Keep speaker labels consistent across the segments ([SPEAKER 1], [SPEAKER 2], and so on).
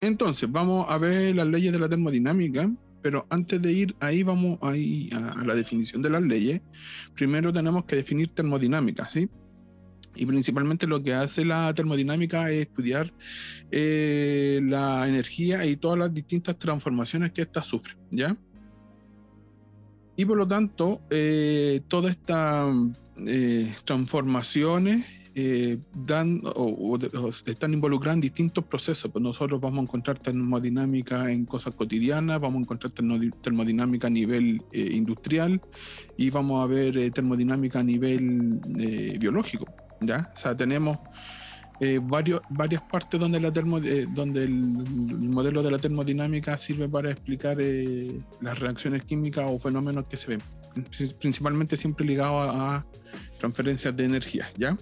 [SPEAKER 1] Entonces, vamos a ver las leyes de la termodinámica, pero antes de ir ahí, vamos ahí a la definición de las leyes. Primero tenemos que definir termodinámica, ¿sí? Y principalmente lo que hace la termodinámica es estudiar la energía y todas las distintas transformaciones que ésta sufre, ¿ya? Y por lo tanto, todas estas transformaciones dan o están involucradas en distintos procesos. Pues nosotros vamos a encontrar termodinámica en cosas cotidianas, vamos a encontrar termodinámica a nivel industrial y vamos a ver termodinámica a nivel biológico, ¿ya? O sea, tenemos varias partes donde, donde el modelo de la termodinámica sirve para explicar las reacciones químicas o fenómenos que se ven, principalmente siempre ligados a transferencias de energía, ¿ya?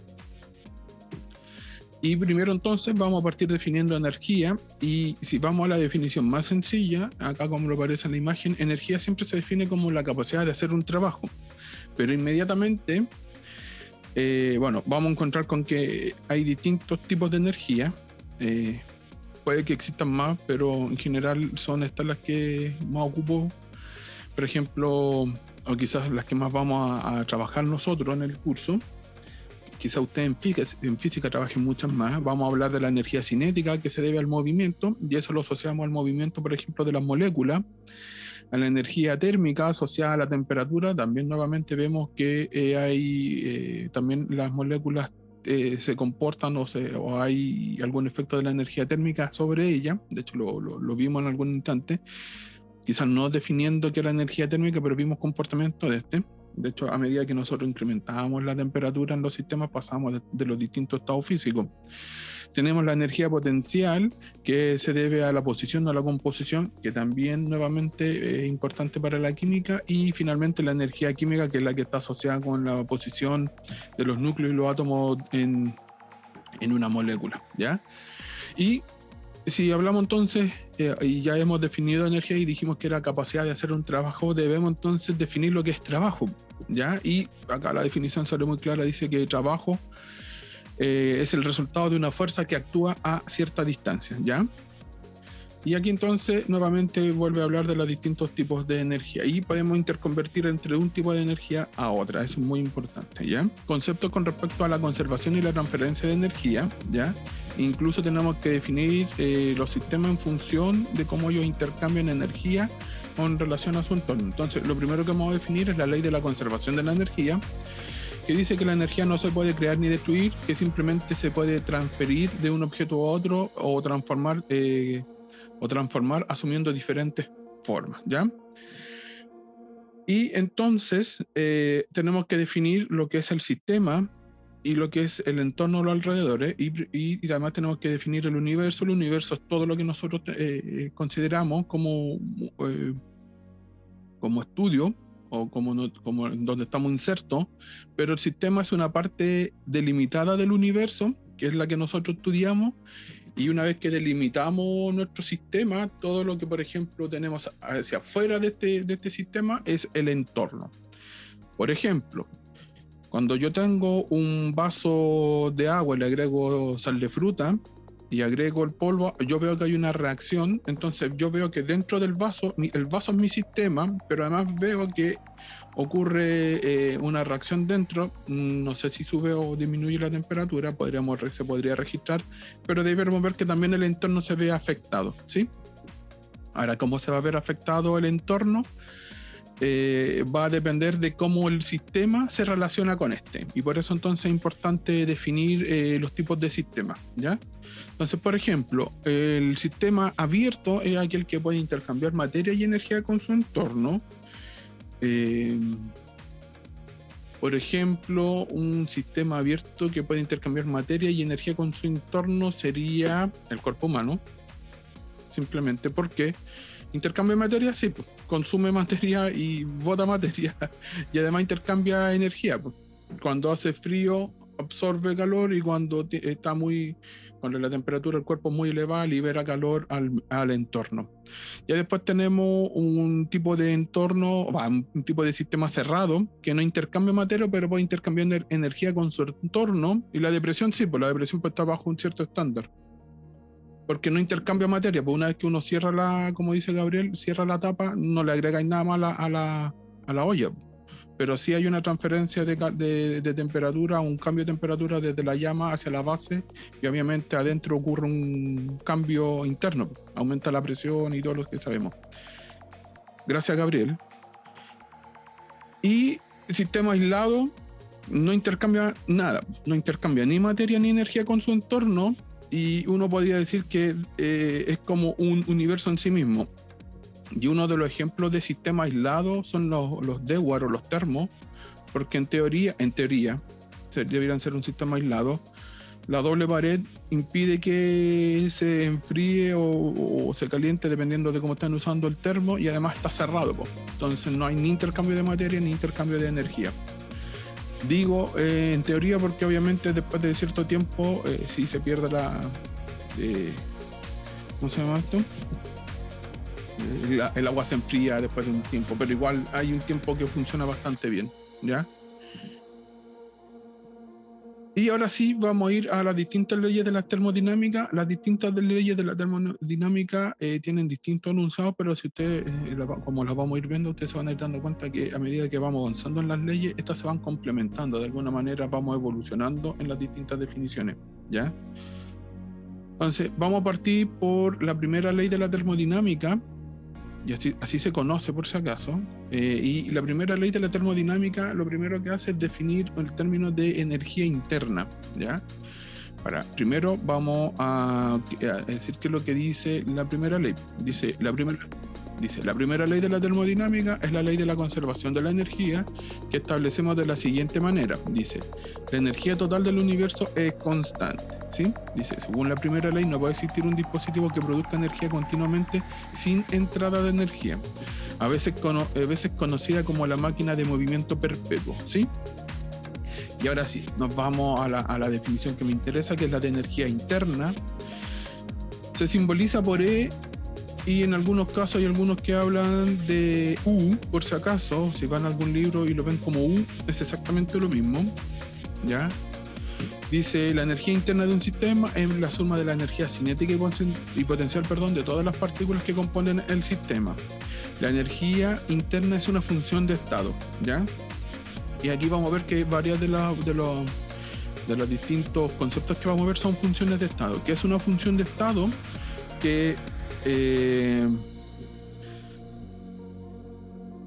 [SPEAKER 1] Y primero entonces vamos a partir definiendo energía, y si vamos a la definición más sencilla, acá como lo aparece en la imagen, energía siempre se define como la capacidad de hacer un trabajo, pero inmediatamente bueno, vamos a encontrar con que hay distintos tipos de energía. Puede que existan más, pero en general son estas las que más ocupo. Por ejemplo, o quizás las que más vamos a trabajar nosotros en el curso. Quizá usted en física trabaje muchas más. Vamos a hablar de la energía cinética, que se debe al movimiento, y eso lo asociamos al movimiento, por ejemplo, de las moléculas. A la energía térmica asociada a la temperatura, también nuevamente vemos que hay también las moléculas se comportan o hay algún efecto de la energía térmica sobre ella. De hecho, lo vimos en algún instante, quizás no definiendo qué era la energía térmica, pero vimos comportamiento de este. De hecho, a medida que nosotros incrementábamos la temperatura en los sistemas, pasamos de los distintos estados físicos. Tenemos la energía potencial, que se debe a la posición o a la composición, que también nuevamente es importante para la química. Y finalmente la energía química, que es la que está asociada con la posición de los núcleos y los átomos en una molécula, ¿ya? Y si hablamos entonces, y ya hemos definido energía y dijimos que era capacidad de hacer un trabajo, debemos entonces definir lo que es trabajo, ¿ya? Y acá la definición sale muy clara, dice que trabajo es el resultado de una fuerza que actúa a cierta distancia, ¿ya? Y aquí entonces nuevamente vuelve a hablar de los distintos tipos de energía, y podemos interconvertir entre un tipo de energía a otra. Eso es muy importante, ¿ya? Conceptos con respecto a la conservación y la transferencia de energía, ¿ya? Incluso tenemos que definir los sistemas en función de cómo ellos intercambian energía con relación a su entorno. Entonces, lo primero que vamos a definir es la ley de la conservación de la energía, que dice que la energía no se puede crear ni destruir, que simplemente se puede transferir de un objeto a otro o transformar asumiendo diferentes formas, ¿ya? Y entonces tenemos que definir lo que es el sistema y lo que es el entorno a los alrededores, y además tenemos que definir el universo. El universo es todo lo que nosotros consideramos como estudio, o como donde estamos insertos, pero el sistema es una parte delimitada del universo, que es la que nosotros estudiamos. Y una vez que delimitamos nuestro sistema, todo lo que, por ejemplo, tenemos hacia afuera de este sistema es el entorno. Por ejemplo, cuando yo tengo un vaso de agua y le agrego sal de fruta y agrego el polvo, yo veo que hay una reacción. Entonces yo veo que dentro del vaso, el vaso es mi sistema, pero además veo que ocurre una reacción dentro. No sé si sube o disminuye la temperatura, se podría registrar, pero debemos ver que también el entorno se ve afectado, ¿sí? Ahora, ¿cómo se va a ver afectado el entorno? Va a depender de cómo el sistema se relaciona con este, y por eso entonces es importante definir los tipos de sistemas, ¿ya? Entonces, por ejemplo, el sistema abierto es aquel que puede intercambiar materia y energía con su entorno. Por ejemplo, un sistema abierto que puede intercambiar materia y energía con su entorno sería el cuerpo humano, simplemente porque intercambia materia, sí, pues, consume materia y bota materia, y además intercambia energía, pues. Cuando hace frío absorbe calor, y cuando está cuando la temperatura del cuerpo es muy elevada, libera calor al entorno. Ya después tenemos un tipo de entorno, un tipo de sistema cerrado, que no intercambia materia, pero puede intercambiar energía con su entorno. Y la depresión, sí, pues la depresión puede estar bajo un cierto estándar. porque no intercambia materia, pues una vez que uno cierra como dice Gabriel, cierra la tapa, no le agregáis nada más a la olla, pero sí hay una transferencia de temperatura, un cambio de temperatura desde la llama hacia la base, y obviamente adentro ocurre un cambio interno, aumenta la presión y todo lo que sabemos. Gracias, Gabriel. Y el sistema aislado no intercambia nada, no intercambia ni materia ni energía con su entorno, y uno podría decir que es como un universo en sí mismo. Y uno de los ejemplos de sistema aislado son los DEWAR o los termos, porque en teoría deberían ser un sistema aislado. La doble pared impide que se enfríe o se caliente dependiendo de cómo están usando el termo, y además está cerrado, entonces no hay ni intercambio de materia ni intercambio de energía. Digo en teoría porque obviamente después de cierto tiempo sí se pierde ¿cómo se llama esto? El agua se enfría después de un tiempo, pero igual hay un tiempo que funciona bastante bien, ¿ya? Y ahora sí vamos a ir a las distintas leyes de la termodinámica. Las distintas leyes de la termodinámica tienen distintos enunciados, pero si ustedes, como las vamos a ir viendo, ustedes se van a ir dando cuenta que a medida que vamos avanzando en las leyes, estas se van complementando. De alguna manera vamos evolucionando en las distintas definiciones, ¿ya? Entonces, vamos a partir por la primera ley de la termodinámica, y así se conoce por si acaso, y la primera ley de la termodinámica lo primero que hace es definir el término de energía interna, ¿ya? Primero vamos a decir qué es lo que dice la primera ley. Dice, la primera ley de la termodinámica es la ley de la conservación de la energía, que establecemos de la siguiente manera. Dice, la energía total del universo es constante, ¿sí? Dice, según la primera ley no puede existir un dispositivo que produzca energía continuamente sin entrada de energía, a veces conocida como la máquina de movimiento perpetuo, ¿sí? Y ahora sí, nos vamos a la definición que me interesa, que es la de energía interna. Se simboliza por E, y en algunos casos hay algunos que hablan de U, por si acaso, si van a algún libro y lo ven como U, es exactamente lo mismo, ¿ya? Dice, la energía interna de un sistema es la suma de la energía cinética y potencial, de todas las partículas que componen el sistema. La energía interna es una función de estado, ¿ya? Y aquí vamos a ver que varias de los distintos conceptos que vamos a ver son funciones de estado. ¿Qué es una función de estado? Que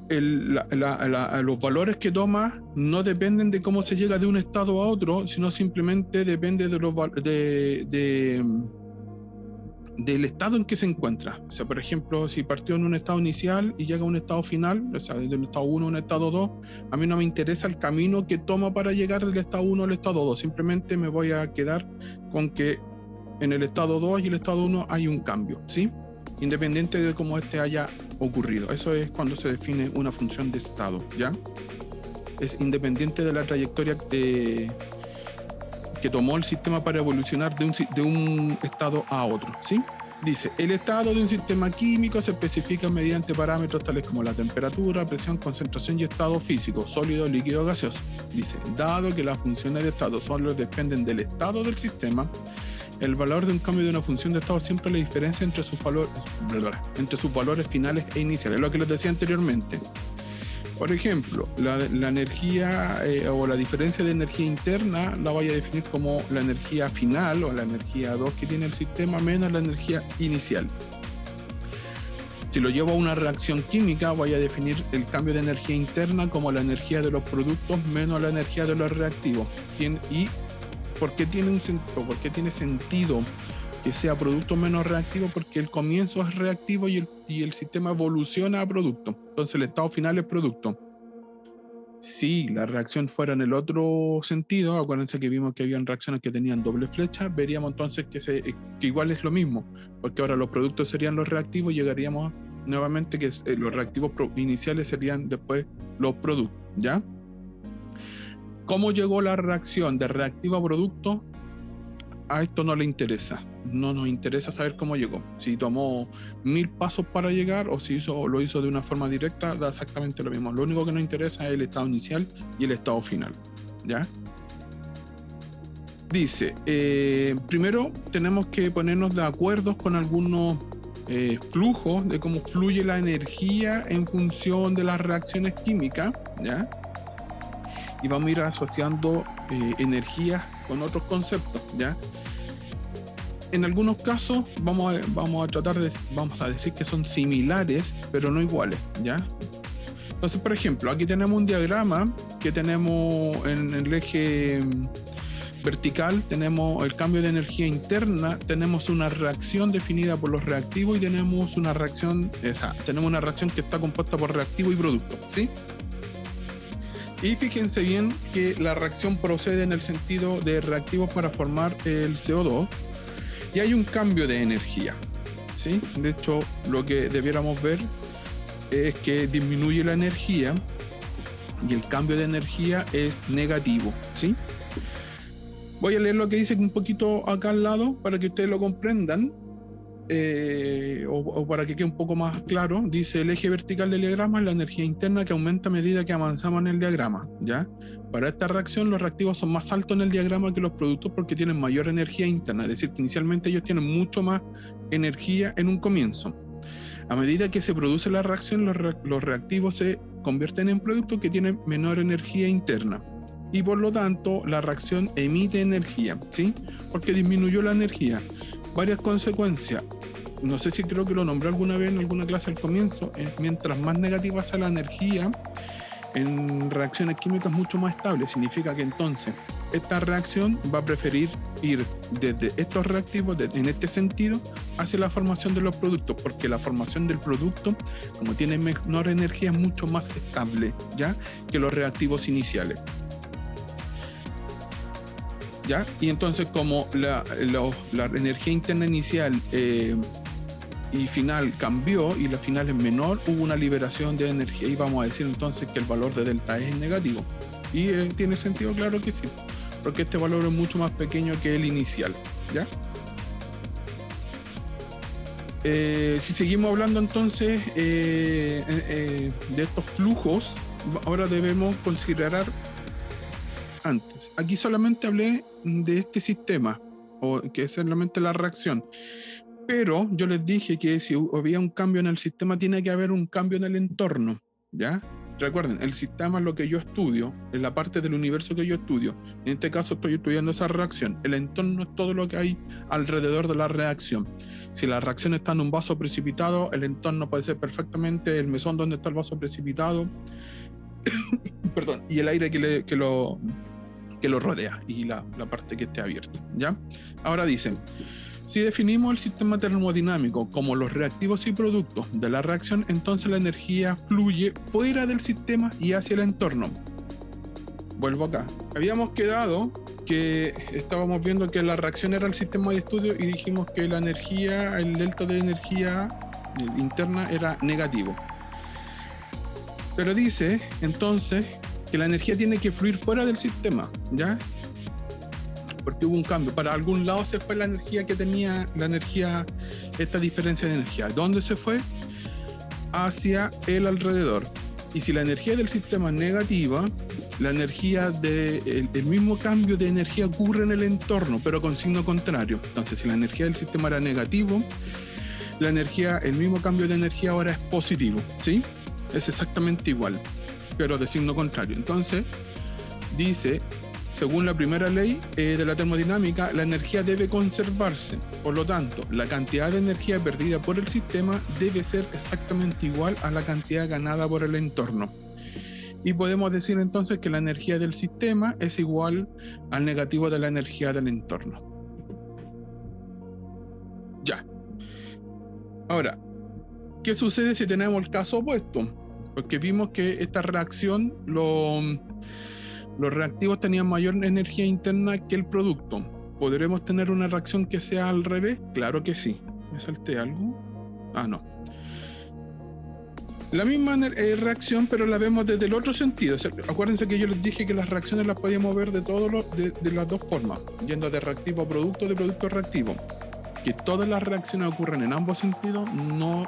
[SPEAKER 1] los valores que toma no dependen de cómo se llega de un estado a otro, sino simplemente depende del estado en que se encuentra. O sea, por ejemplo, si partió en un estado inicial y llega a un estado final, o sea, desde un estado 1 a un estado 2, a mí no me interesa el camino que toma para llegar del estado 1 al estado 2, simplemente me voy a quedar con que en el estado 2 y el estado 1 hay un cambio, ¿sí? Independiente de cómo este haya ocurrido. Eso es cuando se define una función de estado, ¿ya? Es independiente de la trayectoria que tomó el sistema para evolucionar de un estado a otro, ¿sí? Dice, el estado de un sistema químico se especifica mediante parámetros tales como la temperatura, presión, concentración y estado físico, sólido, líquido, gaseoso. Dice, dado que las funciones de estado solo dependen del estado del sistema, el valor de un cambio de una función de estado siempre la diferencia entre sus valores finales e iniciales, lo que les decía anteriormente. Por ejemplo, la energía o la diferencia de energía interna la voy a definir como la energía final o la energía 2 que tiene el sistema menos la energía inicial. Si lo llevo a una reacción química, voy a definir el cambio de energía interna como la energía de los productos menos la energía de los reactivos. ¿Y por qué tiene sentido que sea producto menos reactivo? Porque el comienzo es reactivo y el sistema evoluciona a producto. Entonces el estado final es producto. Si la reacción fuera en el otro sentido, acuérdense que vimos que habían reacciones que tenían doble flecha, veríamos entonces que igual es lo mismo, porque ahora los productos serían los reactivos y llegaríamos nuevamente que los reactivos iniciales serían después los productos, ¿ya? ¿Cómo llegó la reacción de reactivo a producto? A esto no le interesa, no nos interesa saber cómo llegó. Si tomó 1000 pasos para llegar o si lo hizo de una forma directa, da exactamente lo mismo. Lo único que nos interesa es el estado inicial y el estado final, ¿ya? Dice, primero tenemos que ponernos de acuerdo con algunos flujos de cómo fluye la energía en función de las reacciones químicas, ¿ya? Y vamos a ir asociando energías con otros conceptos, ¿ya? En algunos casos vamos a decir que son similares, pero no iguales, ¿ya? Entonces, por ejemplo, aquí tenemos un diagrama que tenemos en el eje vertical, tenemos el cambio de energía interna, tenemos una reacción definida por los reactivos y tenemos una reacción que está compuesta por reactivo y producto, ¿sí? Y fíjense bien que la reacción procede en el sentido de reactivos para formar el CO2 y hay un cambio de energía, ¿sí? De hecho, lo que debiéramos ver es que disminuye la energía y el cambio de energía es negativo, ¿sí? Voy a leer lo que dice un poquito acá al lado para que ustedes lo comprendan, o para que quede un poco más claro. Dice: el eje vertical del diagrama es la energía interna que aumenta a medida que avanzamos en el diagrama, ¿ya? Para esta reacción los reactivos son más altos en el diagrama que los productos porque tienen mayor energía interna, es decir, que inicialmente ellos tienen mucho más energía en un comienzo. A medida que se produce la reacción, los reactivos se convierten en productos que tienen menor energía interna y por lo tanto la reacción emite energía, ¿sí? Porque disminuyó la energía. Varias consecuencias. No sé si creo que lo nombré alguna vez en alguna clase al comienzo. Mientras más negativa sea la energía en reacciones químicas, mucho más estable. Significa que entonces esta reacción va a preferir ir desde estos reactivos, en este sentido, hacia la formación de los productos, porque la formación del producto, como tiene menor energía, es mucho más estable, ¿ya?, que los reactivos iniciales. ¿Ya? Y entonces, como la energía interna inicial y final cambió y la final es menor, hubo una liberación de energía y vamos a decir entonces que el valor de delta es negativo. Y tiene sentido, claro que sí, porque este valor es mucho más pequeño que el inicial, ¿ya? Si seguimos hablando entonces de estos flujos, ahora debemos considerar antes. Aquí solamente hablé de este sistema, o que es solamente la reacción. Pero yo les dije que si había un cambio en el sistema, tiene que haber un cambio en el entorno, ¿ya? Recuerden, el sistema es lo que yo estudio, es la parte del universo que yo estudio. En este caso estoy estudiando esa reacción. El entorno es todo lo que hay alrededor de la reacción. Si la reacción está en un vaso precipitado, el entorno puede ser perfectamente el mesón donde está el vaso precipitado perdón, y el aire que lo rodea y la parte que esté abierta, ¿ya? Ahora dicen, si definimos el sistema termodinámico como los reactivos y productos de la reacción, entonces la energía fluye fuera del sistema y hacia el entorno. Vuelvo acá. Habíamos quedado que estábamos viendo que la reacción era el sistema de estudio y dijimos que la energía, el delta de energía interna era negativo. Pero dice entonces que la energía tiene que fluir fuera del sistema, ¿ya? Porque hubo un cambio. Para algún lado se fue la energía que tenía, esta diferencia de energía. ¿Dónde se fue? Hacia el alrededor. Y si la energía del sistema es negativa, la energía el mismo cambio de energía ocurre en el entorno, pero con signo contrario. Entonces, si la energía del sistema era negativo, el mismo cambio de energía ahora es positivo, ¿sí? Es exactamente igual, pero de signo contrario. Entonces, dice, según la primera ley de la termodinámica, la energía debe conservarse. Por lo tanto, la cantidad de energía perdida por el sistema debe ser exactamente igual a la cantidad ganada por el entorno. Y podemos decir entonces que la energía del sistema es igual al negativo de la energía del entorno. Ya. Ahora, ¿qué sucede si tenemos el caso opuesto? Porque vimos que esta reacción, los reactivos tenían mayor energía interna que el producto. ¿Podremos tener una reacción que sea al revés? Claro que sí. ¿Me salté algo? Ah, no. La misma reacción, pero la vemos desde el otro sentido. O sea, acuérdense que yo les dije que las reacciones las podíamos ver de las dos formas, yendo de reactivo a producto, de producto a reactivo. Que todas las reacciones ocurren en ambos sentidos no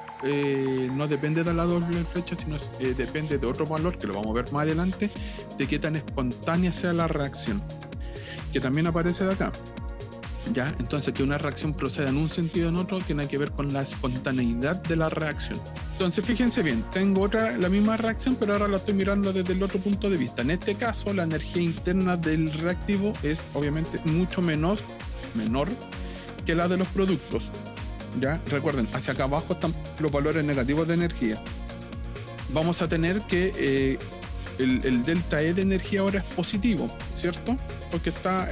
[SPEAKER 1] depende de la doble flecha, sino depende de otro valor, que lo vamos a ver más adelante, de qué tan espontánea sea la reacción. que también aparece de acá. ¿Ya? Entonces, que una reacción proceda en un sentido o en otro tiene que ver con la espontaneidad de la reacción. Entonces, fíjense bien, tengo la misma reacción, pero ahora la estoy mirando desde el otro punto de vista. En este caso, la energía interna del reactivo es obviamente mucho menor que la de los productos. ¿Ya? Recuerden, hacia acá abajo están los valores negativos de energía. Vamos a tener que el delta E de energía ahora es positivo, ¿cierto? Porque va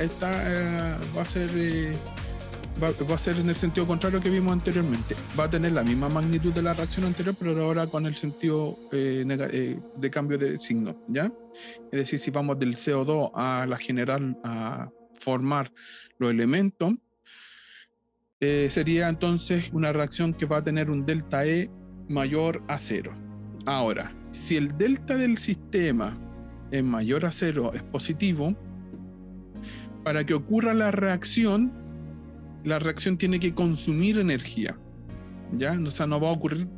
[SPEAKER 1] a ser en el sentido contrario que vimos anteriormente. Va a tener la misma magnitud de la reacción anterior, pero ahora con el sentido de cambio de signo, ¿ya? Es decir, si vamos del CO2 a la general a formar los elementos, sería entonces una reacción que va a tener un delta E mayor a 0. Ahora, si el delta del sistema es mayor a 0, es positivo, para que ocurra la reacción tiene que consumir energía, ¿ya? O sea, no va a ocurrir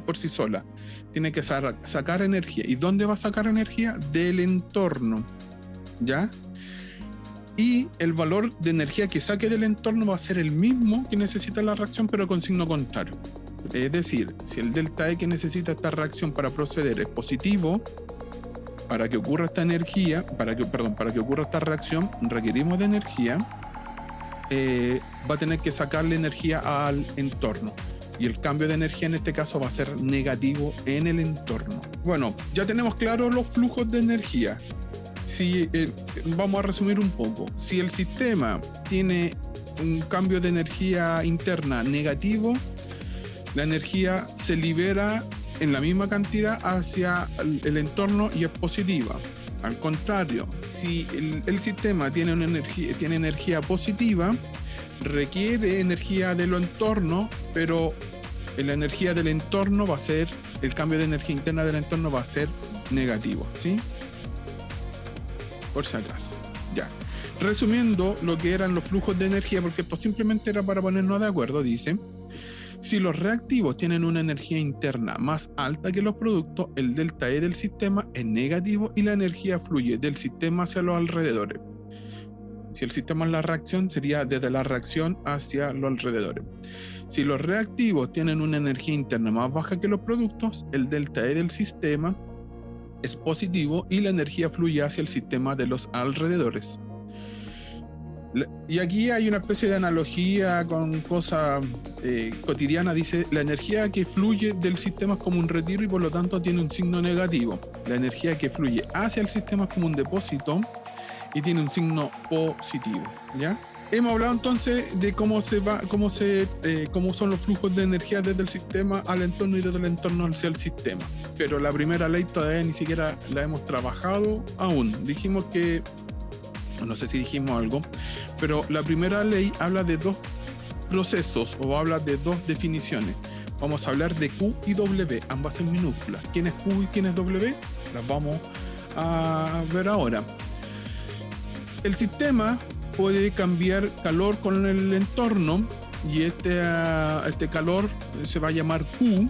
[SPEAKER 1] por sí sola. Tiene que sacar energía. ¿Y dónde va a sacar energía? Del entorno, ¿ya? Y el valor de energía que saque del entorno va a ser el mismo que necesita la reacción, pero con signo contrario. Es decir, si el delta E que necesita esta reacción para proceder es positivo, para que ocurra esta energía, para que ocurra esta reacción, requerimos de energía, va a tener que sacarle energía al entorno. Y el cambio de energía en este caso va a ser negativo en el entorno. Bueno, ya tenemos claros los flujos de energía. Vamos a resumir un poco. Si el sistema tiene un cambio de energía interna negativo, la energía se libera en la misma cantidad hacia el entorno y es positiva. Al contrario, si el sistema tiene energía positiva, requiere energía del entorno, pero la energía del entorno va a ser, el cambio de energía interna del entorno va a ser negativo, ¿sí? Por si acaso, ya. Resumiendo lo que eran los flujos de energía, porque esto simplemente era para ponernos de acuerdo, dice: si los reactivos tienen una energía interna más alta que los productos, el delta E del sistema es negativo y la energía fluye del sistema hacia los alrededores. Si el sistema es la reacción, sería desde la reacción hacia los alrededores. Si los reactivos tienen una energía interna más baja que los productos, el delta E del sistema es positivo y la energía fluye hacia el sistema de los alrededores. Y aquí hay una especie de analogía con cosas cotidianas. Dice: la energía que fluye del sistema es como un retiro y por lo tanto tiene un signo negativo. La energía que fluye hacia el sistema es como un depósito y tiene un signo positivo, ¿ya? Hemos hablado entonces de cómo son los flujos de energía desde el sistema al entorno y desde el entorno hacia el sistema. Pero la primera ley todavía ni siquiera la hemos trabajado aún. Dijimos que, no sé si dijimos algo, pero la primera ley habla de dos procesos o habla de dos definiciones. Vamos a hablar de Q y W, ambas en minúsculas. ¿Quién es Q y quién es W? Las vamos a ver ahora. El sistema puede cambiar calor con el entorno y este calor se va a llamar Q,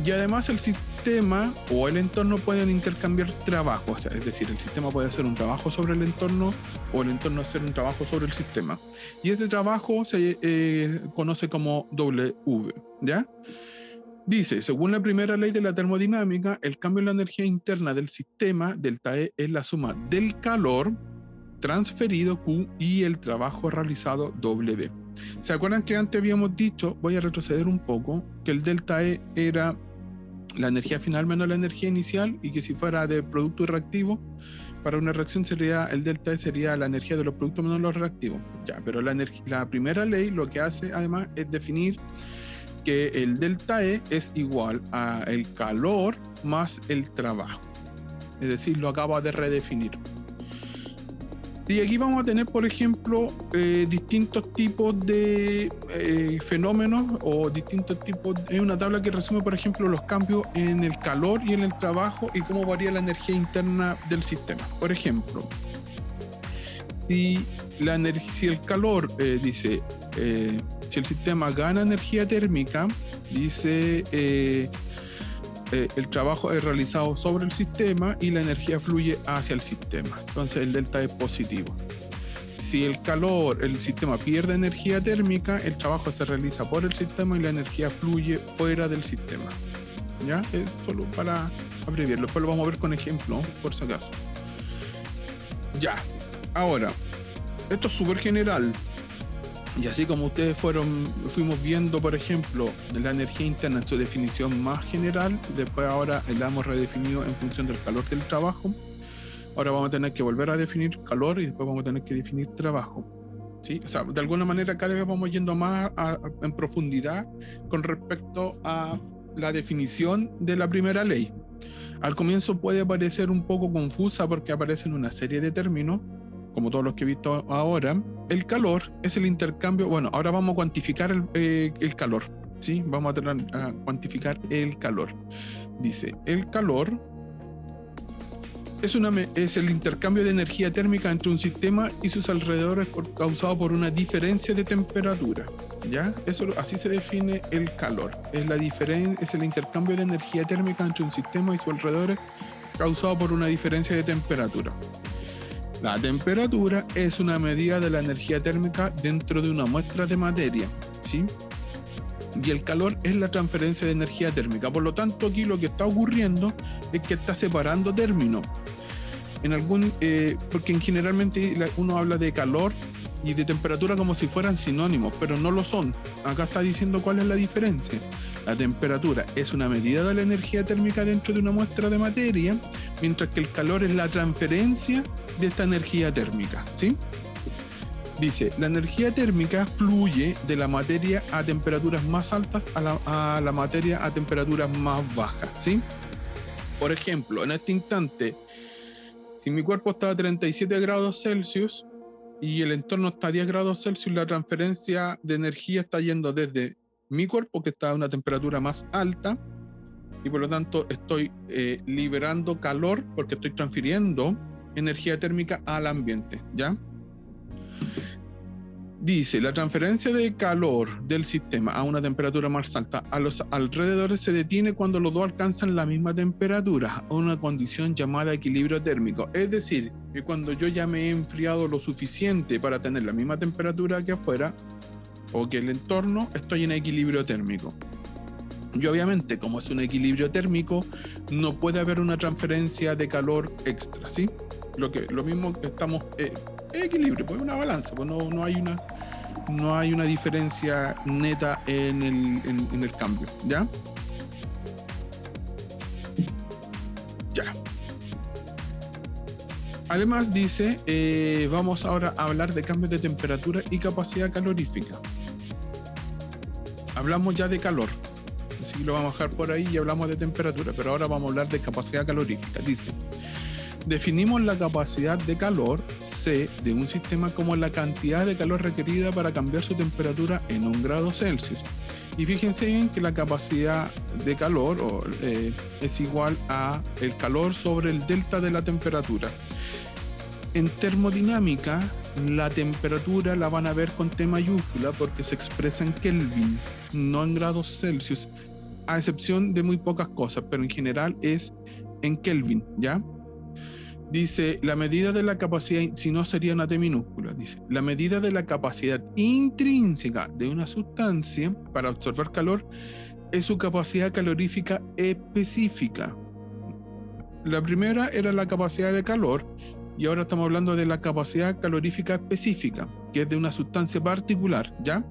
[SPEAKER 1] y además el sistema o el entorno pueden intercambiar trabajo, o sea, es decir, el sistema puede hacer un trabajo sobre el entorno o el entorno hacer un trabajo sobre el sistema, y este trabajo se conoce como W, ¿ya? Dice: según la primera ley de la termodinámica, el cambio en la energía interna del sistema, delta E, es la suma del calor transferido Q y el trabajo realizado W. ¿Se acuerdan que antes habíamos dicho, voy a retroceder un poco, que el delta E era la energía final menos la energía inicial, y que si fuera de producto y reactivo, para una reacción el delta E sería la energía de los productos menos los reactivos? Ya, pero la primera ley lo que hace además es definir que el delta E es igual a el calor más el trabajo. Es decir, lo acaba de redefinir. Y aquí vamos a tener, por ejemplo, distintos tipos de fenómenos o distintos tipos. Hay una tabla que resume, por ejemplo, los cambios en el calor y en el trabajo y cómo varía la energía interna del sistema. Por ejemplo, si el calor, si el sistema gana energía térmica, dice el trabajo es realizado sobre el sistema y la energía fluye hacia el sistema. Entonces el delta es positivo. si el sistema pierde energía térmica, el trabajo se realiza por el sistema y la energía fluye fuera del sistema. ¿Ya? Es solo para abreviarlo. Después lo vamos a ver con ejemplo, por si acaso. Ya. Ahora, esto es súper general. Y así como ustedes fuimos viendo, por ejemplo, la energía interna en su definición más general, después ahora la hemos redefinido en función del calor del trabajo. Ahora vamos a tener que volver a definir calor y después vamos a tener que definir trabajo. ¿Sí? O sea, de alguna manera cada vez vamos yendo más en profundidad con respecto a la definición de la primera ley. Al comienzo puede parecer un poco confusa porque aparecen una serie de términos, como todos los que he visto ahora. El calor es el intercambio. Bueno, ahora vamos a cuantificar el calor. ¿Sí? Vamos a cuantificar el calor. Dice, el calor es el intercambio de energía térmica entre un sistema y sus alrededores causado por una diferencia de temperatura. ¿Ya? Así se define el calor. Es el intercambio de energía térmica entre un sistema y sus alrededores causado por una diferencia de temperatura. La temperatura es una medida de la energía térmica dentro de una muestra de materia, ¿sí? Y el calor es la transferencia de energía térmica. Por lo tanto, aquí lo que está ocurriendo es que está separando términos. Porque generalmente uno habla de calor y de temperatura como si fueran sinónimos, pero no lo son. Acá está diciendo cuál es la diferencia. La temperatura es una medida de la energía térmica dentro de una muestra de materia, mientras que el calor es la transferencia de esta energía térmica, ¿sí? Dice, la energía térmica fluye de la materia a temperaturas más altas a la materia a temperaturas más bajas, ¿sí? Por ejemplo, en este instante, si mi cuerpo está a 37 grados Celsius y el entorno está a 10 grados Celsius, la transferencia de energía está yendo desde mi cuerpo, que está a una temperatura más alta, y por lo tanto estoy liberando calor porque estoy transfiriendo energía térmica al ambiente, ¿ya? Dice, la transferencia de calor del sistema a una temperatura más alta a los alrededores se detiene cuando los dos alcanzan la misma temperatura, una condición llamada equilibrio térmico. Es decir, que cuando yo ya me he enfriado lo suficiente para tener la misma temperatura que afuera, o que el entorno, estoy en equilibrio térmico. Y obviamente, como es un equilibrio térmico, no puede haber una transferencia de calor extra, ¿sí? Lo mismo que estamos... equilibrio, pues una balanza, pues no hay una diferencia neta en el cambio, ¿ya? Ya. Además dice, vamos ahora a hablar de cambios de temperatura y capacidad calorífica. Hablamos ya de calor, así que lo vamos a dejar por ahí y hablamos de temperatura, pero ahora vamos a hablar de capacidad calorífica. Dice, definimos la capacidad de calor C de un sistema como la cantidad de calor requerida para cambiar su temperatura en 1 grado Celsius. Y fíjense bien que la capacidad de calor es igual a el calor sobre el delta de la temperatura. En termodinámica, la temperatura la van a ver con T mayúscula porque se expresa en Kelvin, no en grados Celsius, a excepción de muy pocas cosas, pero en general es en Kelvin, ¿ya? Dice, la medida de la capacidad, si no sería una T minúscula, dice, la medida de la capacidad intrínseca de una sustancia para absorber calor es su capacidad calorífica específica. La primera era la capacidad de calor y ahora estamos hablando de la capacidad calorífica específica, que es de una sustancia particular, ¿ya?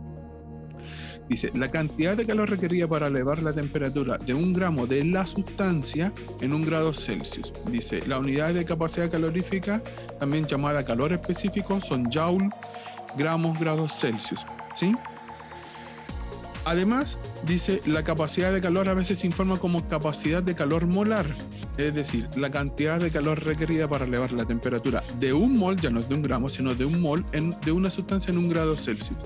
[SPEAKER 1] Dice, la cantidad de calor requerida para elevar la temperatura de 1 gramo de la sustancia en 1 grado Celsius. Dice, la unidad de capacidad calorífica, también llamada calor específico, son joule, gramos, grados Celsius, ¿sí? Además, dice, la capacidad de calor a veces se informa como capacidad de calor molar, es decir, la cantidad de calor requerida para elevar la temperatura de 1 mol, ya no es de 1 gramo, sino de 1 mol de una sustancia en 1 grado Celsius.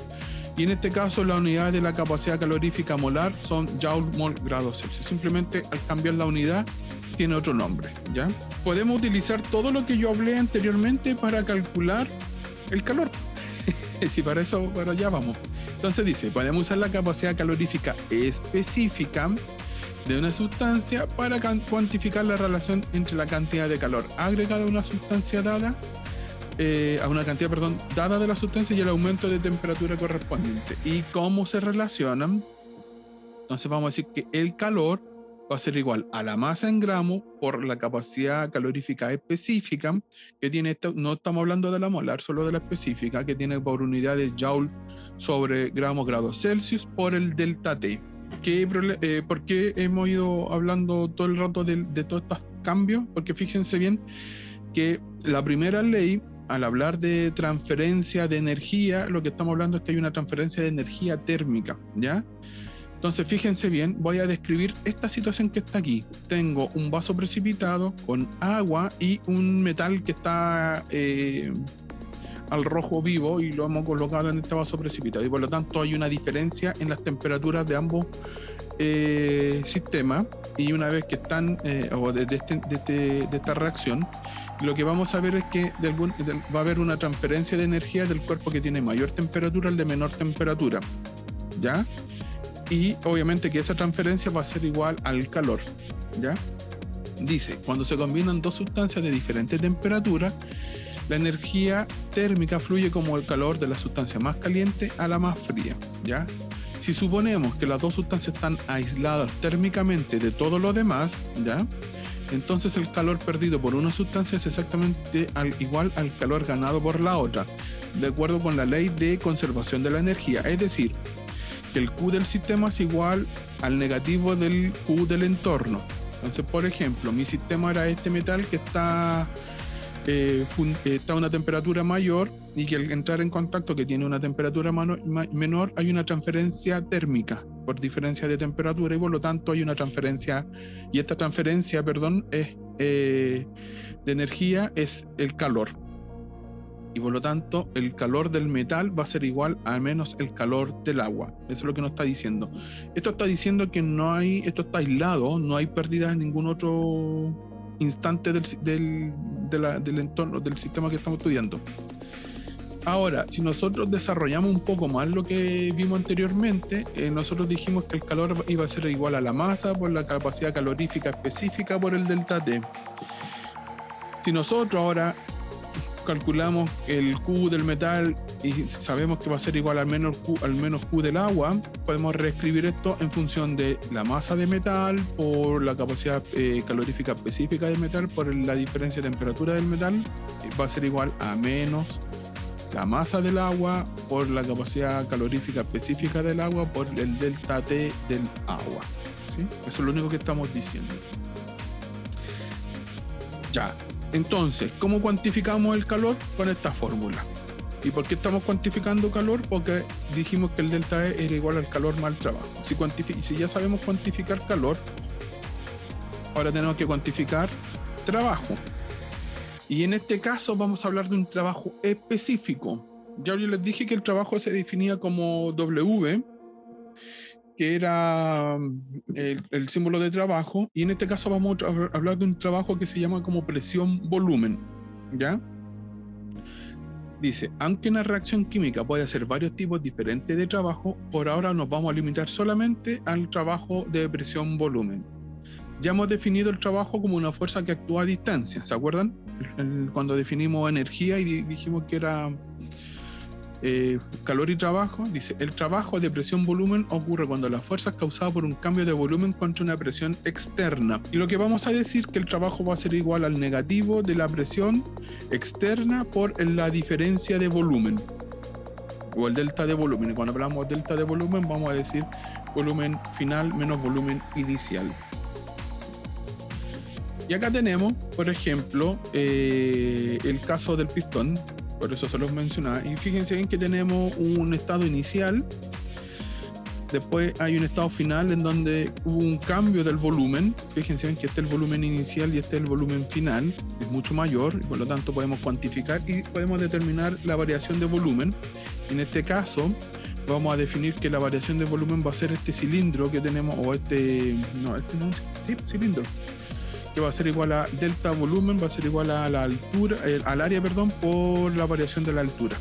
[SPEAKER 1] Y en este caso, la unidad de la capacidad calorífica molar son joule, mol, grados Celsius. Simplemente al cambiar la unidad tiene otro nombre, ¿ya? Podemos utilizar todo lo que yo hablé anteriormente para calcular el calor. Si para allá vamos. Entonces dice, podemos usar la capacidad calorífica específica de una sustancia para cuantificar la relación entre la cantidad de calor agregada a una sustancia dada a una cantidad, perdón, dada de la sustancia y el aumento de temperatura correspondiente. ¿Y cómo se relacionan? Entonces vamos a decir que el calor va a ser igual a la masa en gramos por la capacidad calorífica específica que tiene esta. No estamos hablando de la molar, solo de la específica, que tiene por unidad de joule sobre gramos grados Celsius por el delta T. ¿Por qué hemos ido hablando todo el rato de todos estos cambios? Porque fíjense bien que la primera ley, al hablar de transferencia de energía, lo que estamos hablando es que hay una transferencia de energía térmica, ¿ya? Entonces, fíjense bien, voy a describir esta situación que está aquí. Tengo un vaso precipitado con agua y un metal que está al rojo vivo y lo hemos colocado en este vaso precipitado. Y por lo tanto hay una diferencia en las temperaturas de ambos sistemas. Y una vez que están, o de esta reacción, lo que vamos a ver es que va a haber una transferencia de energía del cuerpo que tiene mayor temperatura al de menor temperatura, ¿ya? Y obviamente que esa transferencia va a ser igual al calor, ¿ya? Dice, cuando se combinan dos sustancias de diferente temperatura, la energía térmica fluye como el calor de la sustancia más caliente a la más fría, ¿ya? Si suponemos que las dos sustancias están aisladas térmicamente de todo lo demás, ¿ya? Entonces el calor perdido por una sustancia es exactamente igual al calor ganado por la otra, de acuerdo con la ley de conservación de la energía. Es decir, que el Q del sistema es igual al negativo del Q del entorno. Entonces, por ejemplo, mi sistema era este metal que está a una temperatura mayor, y que al entrar en contacto que tiene una temperatura menor, hay una transferencia térmica por diferencia de temperatura, y por lo tanto hay una transferencia, y esta transferencia, perdón, de energía es el calor. Y por lo tanto, el calor del metal va a ser igual a menos el calor del agua. Eso es lo que nos está diciendo. Esto está diciendo que esto está aislado, no hay pérdidas en ningún otro instante del entorno, del sistema que estamos estudiando. Ahora, si nosotros desarrollamos un poco más lo que vimos anteriormente, nosotros dijimos que el calor iba a ser igual a la masa por la capacidad calorífica específica por el delta T. Si nosotros ahora calculamos el Q del metal y sabemos que va a ser igual al menos Q del agua, podemos reescribir esto en función de la masa de metal por la capacidad calorífica específica del metal por la diferencia de temperatura del metal, va a ser igual a menos la masa del agua por la capacidad calorífica específica del agua por el delta T del agua, ¿sí? Eso es lo único que estamos diciendo. Ya. Entonces, ¿cómo cuantificamos el calor? Con esta fórmula. ¿Y por qué estamos cuantificando calor? Porque dijimos que el delta E era igual al calor más el trabajo. Si ya sabemos cuantificar calor, ahora tenemos que cuantificar trabajo. Y en este caso vamos a hablar de un trabajo específico. Ya yo les dije que el trabajo se definía como W, que era el símbolo de trabajo, y en este caso vamos a hablar de un trabajo que se llama como presión-volumen, ¿ya? Dice, aunque una reacción química puede hacer varios tipos diferentes de trabajo, por ahora nos vamos a limitar solamente al trabajo de presión-volumen. Ya hemos definido el trabajo como una fuerza que actúa a distancia, ¿se acuerdan? Cuando definimos energía y dijimos que era calor y trabajo, dice, el trabajo de presión-volumen ocurre cuando la fuerza es causada por un cambio de volumen contra una presión externa. Y lo que vamos a decir que el trabajo va a ser igual al negativo de la presión externa por la diferencia de volumen, o el delta de volumen. Y cuando hablamos de delta de volumen, vamos a decir volumen final menos volumen inicial. Y acá tenemos, por ejemplo, el caso del pistón. Por eso se los mencionaba. Y fíjense bien que tenemos un estado inicial, después hay un estado final en donde hubo un cambio del volumen. Fíjense bien que este es el volumen inicial y este es el volumen final, es mucho mayor, y por lo tanto podemos cuantificar y podemos determinar la variación de volumen. En este caso vamos a definir que la variación de volumen va a ser este cilindro que tenemos, o cilindro, que va a ser igual a delta volumen, va a ser igual a la altura, al área, perdón, por la variación de la altura.